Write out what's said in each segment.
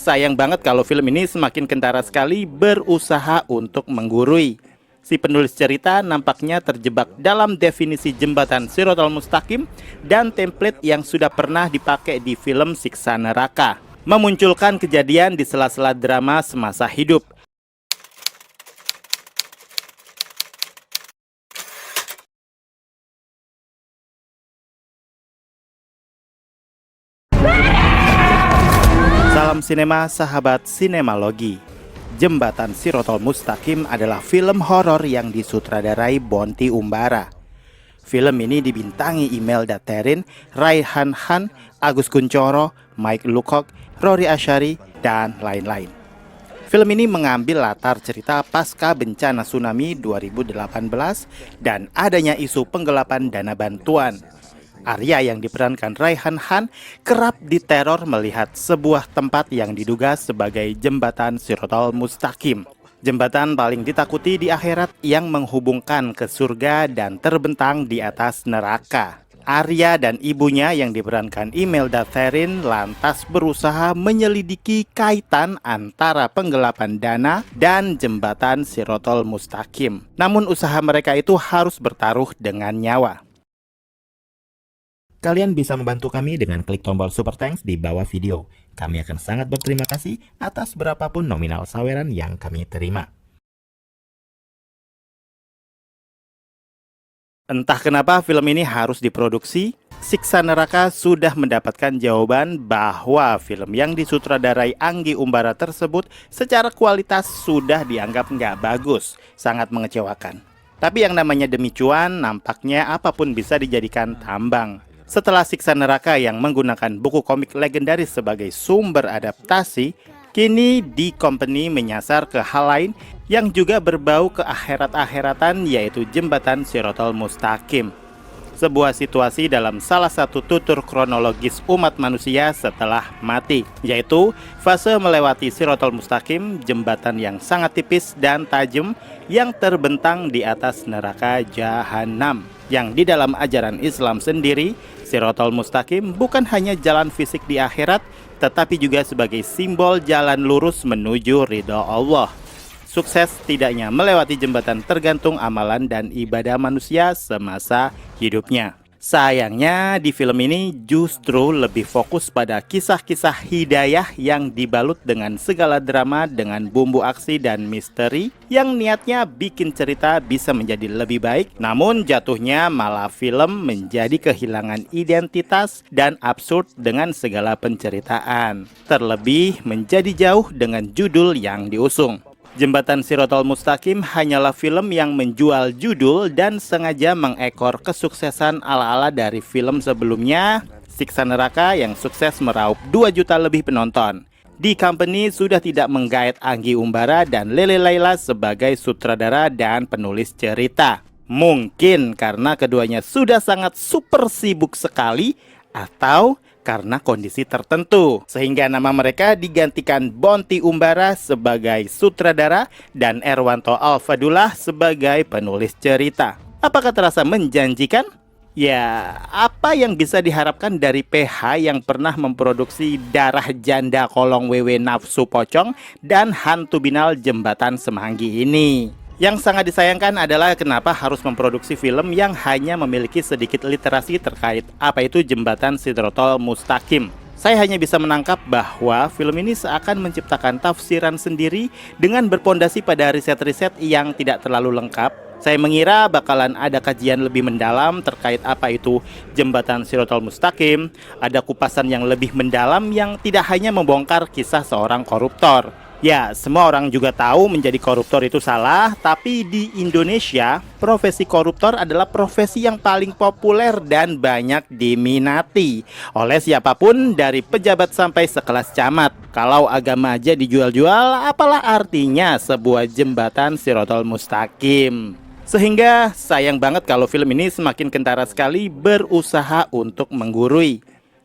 sayang banget kalau film ini semakin kentara sekali berusaha untuk menggurui. Si penulis cerita nampaknya terjebak dalam definisi jembatan Shiratal Mustaqim dan template yang sudah pernah dipakai di film Siksa Neraka, memunculkan kejadian di sela-sela drama semasa hidup. Salam sinema sahabat sinemalogi. Jembatan Shiratal Mustaqim adalah film horor yang disutradarai Bonti Umbara. Film ini dibintangi Imelda Therrin, Raihan Han, Agus Kuncoro, Mike Lucock, Rory Ashari, dan lain-lain. Film ini mengambil latar cerita pasca bencana tsunami 2018 dan adanya isu penggelapan dana bantuan. Arya yang diperankan Raihan Han kerap diteror melihat sebuah tempat yang diduga sebagai jembatan Shiratal Mustaqim. Jembatan paling ditakuti di akhirat yang menghubungkan ke surga dan terbentang di atas neraka. Arya dan ibunya yang diperankan Imelda Therrin lantas berusaha menyelidiki kaitan antara penggelapan dana dan jembatan Shiratal Mustaqim. Namun usaha mereka itu harus bertaruh dengan nyawa. Kalian bisa membantu kami dengan klik tombol Super Thanks di bawah video. Kami akan sangat berterima kasih atas berapapun nominal saweran yang kami terima. Entah kenapa film ini harus diproduksi, Siksa Neraka sudah mendapatkan jawaban bahwa film yang disutradarai Anggi Umbara tersebut secara kualitas sudah dianggap nggak bagus, sangat mengecewakan. Tapi yang namanya demi cuan, nampaknya apapun bisa dijadikan tambang. Setelah Siksa Neraka yang menggunakan buku komik legendaris sebagai sumber adaptasi, kini D Company menyasar ke hal lain yang juga berbau ke akhirat-akhiratan, yaitu jembatan Shiratal Mustaqim. Sebuah situasi dalam salah satu tutur kronologis umat manusia setelah mati, yaitu fase melewati Shiratal Mustaqim, jembatan yang sangat tipis dan tajam yang terbentang di atas neraka Jahanam. Yang di dalam ajaran Islam sendiri, Shiratal Mustaqim bukan hanya jalan fisik di akhirat, tetapi juga sebagai simbol jalan lurus menuju ridha Allah. Sukses tidaknya melewati jembatan tergantung amalan dan ibadah manusia semasa hidupnya. Sayangnya di film ini justru lebih fokus pada kisah-kisah hidayah yang dibalut dengan segala drama dengan bumbu aksi dan misteri yang niatnya bikin cerita bisa menjadi lebih baik, namun jatuhnya malah film menjadi kehilangan identitas dan absurd dengan segala penceritaan. Terlebih menjadi jauh dengan judul yang diusung. Jembatan Shiratal Mustaqim hanyalah film yang menjual judul dan sengaja mengekor kesuksesan ala-ala dari film sebelumnya, Siksa Neraka yang sukses meraup 2 juta lebih penonton. D Company sudah tidak menggait Anggi Umbara dan Lele Laila sebagai sutradara dan penulis cerita. Mungkin karena keduanya sudah sangat super sibuk sekali atau karena kondisi tertentu, sehingga nama mereka digantikan Bonti Umbara sebagai sutradara dan Erwanto Alfadullah sebagai penulis cerita. Apakah terasa menjanjikan? Ya, apa yang bisa diharapkan dari PH yang pernah memproduksi Darah Janda Kolong Wewe Nafsu Pocong dan Hantu Binal Jembatan Semanggi ini? Yang sangat disayangkan adalah kenapa harus memproduksi film yang hanya memiliki sedikit literasi terkait apa itu jembatan Shiratal Mustaqim. Saya hanya bisa menangkap bahwa film ini seakan menciptakan tafsiran sendiri dengan berpondasi pada riset-riset yang tidak terlalu lengkap. Saya mengira bakalan ada kajian lebih mendalam terkait apa itu jembatan Shiratal Mustaqim, ada kupasan yang lebih mendalam yang tidak hanya membongkar kisah seorang koruptor. Ya, semua orang juga tahu menjadi koruptor itu salah, tapi di Indonesia, profesi koruptor adalah profesi yang paling populer dan banyak diminati oleh siapapun dari pejabat sampai sekelas camat. Kalau agama aja dijual-jual, apalah artinya sebuah jembatan Shiratal Mustaqim? Sehingga sayang banget kalau film ini semakin kentara sekali berusaha untuk menggurui.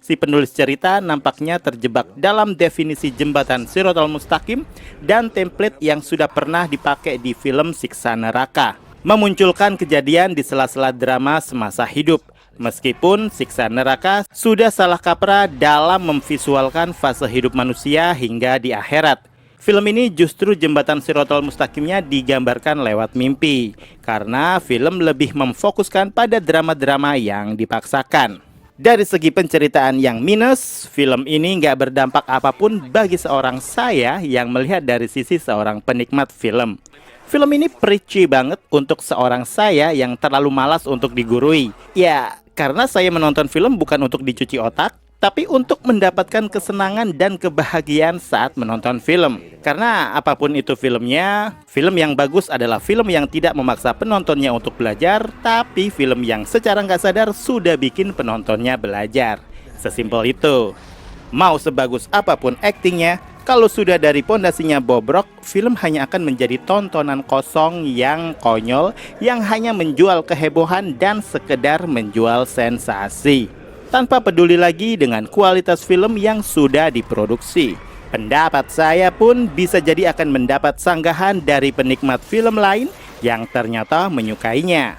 Si penulis cerita nampaknya terjebak dalam definisi jembatan Shiratal Mustaqim dan template yang sudah pernah dipakai di film Siksa Neraka, memunculkan kejadian di sela-sela drama semasa hidup. Meskipun Siksa Neraka sudah salah kaprah dalam memvisualkan fase hidup manusia hingga di akhirat. Film ini justru jembatan Shiratal Mustaqimnya digambarkan lewat mimpi, karena film lebih memfokuskan pada drama-drama yang dipaksakan. Dari segi penceritaan yang minus, film ini nggak berdampak apapun bagi seorang saya yang melihat dari sisi seorang penikmat film. Film ini preachy banget untuk seorang saya yang terlalu malas untuk digurui. Ya, karena saya menonton film bukan untuk dicuci otak, tapi untuk mendapatkan kesenangan dan kebahagiaan saat menonton film. Karena apapun itu filmnya, film yang bagus adalah film yang tidak memaksa penontonnya untuk belajar, tapi film yang secara nggak sadar sudah bikin penontonnya belajar. Sesimpel itu. Mau sebagus apapun aktingnya, kalau sudah dari pondasinya bobrok, film hanya akan menjadi tontonan kosong yang konyol, yang hanya menjual kehebohan dan sekedar menjual sensasi, tanpa peduli lagi dengan kualitas film yang sudah diproduksi. Pendapat saya pun bisa jadi akan mendapat sanggahan dari penikmat film lain yang ternyata menyukainya.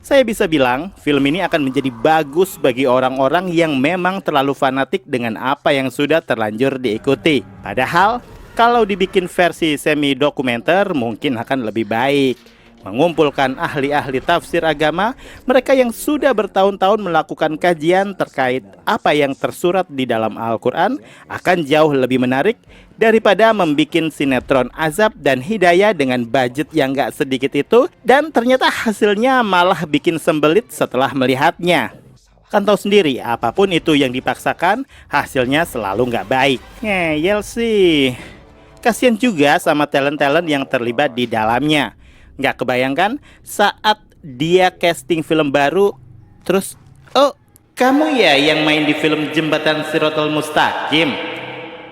Saya bisa bilang, film ini akan menjadi bagus bagi orang-orang yang memang terlalu fanatik dengan apa yang sudah terlanjur diikuti. Padahal, kalau dibikin versi semi-dokumenter mungkin akan lebih baik. Mengumpulkan ahli-ahli tafsir agama, mereka yang sudah bertahun-tahun melakukan kajian terkait apa yang tersurat di dalam Al-Quran, akan jauh lebih menarik daripada membikin sinetron azab dan hidayah dengan budget yang gak sedikit itu, dan ternyata hasilnya malah bikin sembelit setelah melihatnya. Kan tahu sendiri, apapun itu yang dipaksakan, hasilnya selalu gak baik. Ngeyel sih. Kasian juga sama talent-talent yang terlibat di dalamnya. Nggak kebayangkan saat dia casting film baru, terus, oh kamu ya yang main di film Jembatan Shiratal Mustaqim.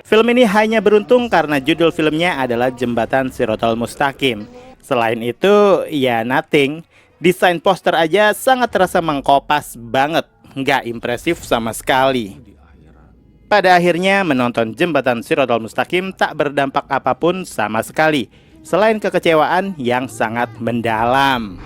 Film ini hanya beruntung karena judul filmnya adalah Jembatan Shiratal Mustaqim. Selain itu, ya nothing. Desain poster aja sangat terasa mengkopas banget, nggak impresif sama sekali. Pada akhirnya menonton Jembatan Shiratal Mustaqim tak berdampak apapun sama sekali, selain kekecewaan yang sangat mendalam.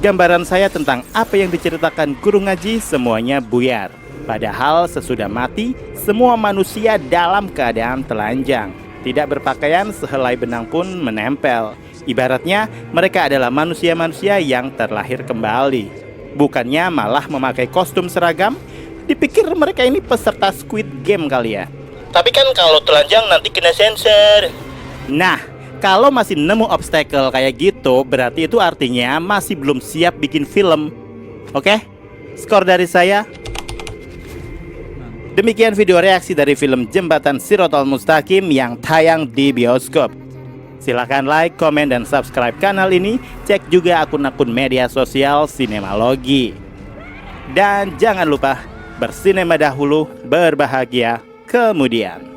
Gambaran saya tentang apa yang diceritakan guru ngaji semuanya buyar. Padahal sesudah mati, semua manusia dalam keadaan telanjang. Tidak berpakaian, sehelai benang pun menempel. Ibaratnya mereka adalah manusia-manusia yang terlahir kembali. Bukannya malah memakai kostum seragam. Dipikir mereka ini peserta Squid Game kali ya. Tapi kan kalau telanjang nanti kena sensor. Nah, kalau masih nemu obstacle kayak gitu, berarti itu artinya masih belum siap bikin film. Oke? Skor dari saya. Demikian video reaksi dari film Jembatan Shiratal Mustaqim yang tayang di bioskop. Silahkan like, komen, dan subscribe kanal ini. Cek juga akun-akun media sosial Sinemalogi. Dan jangan lupa, bersinema dahulu, berbahagia kemudian.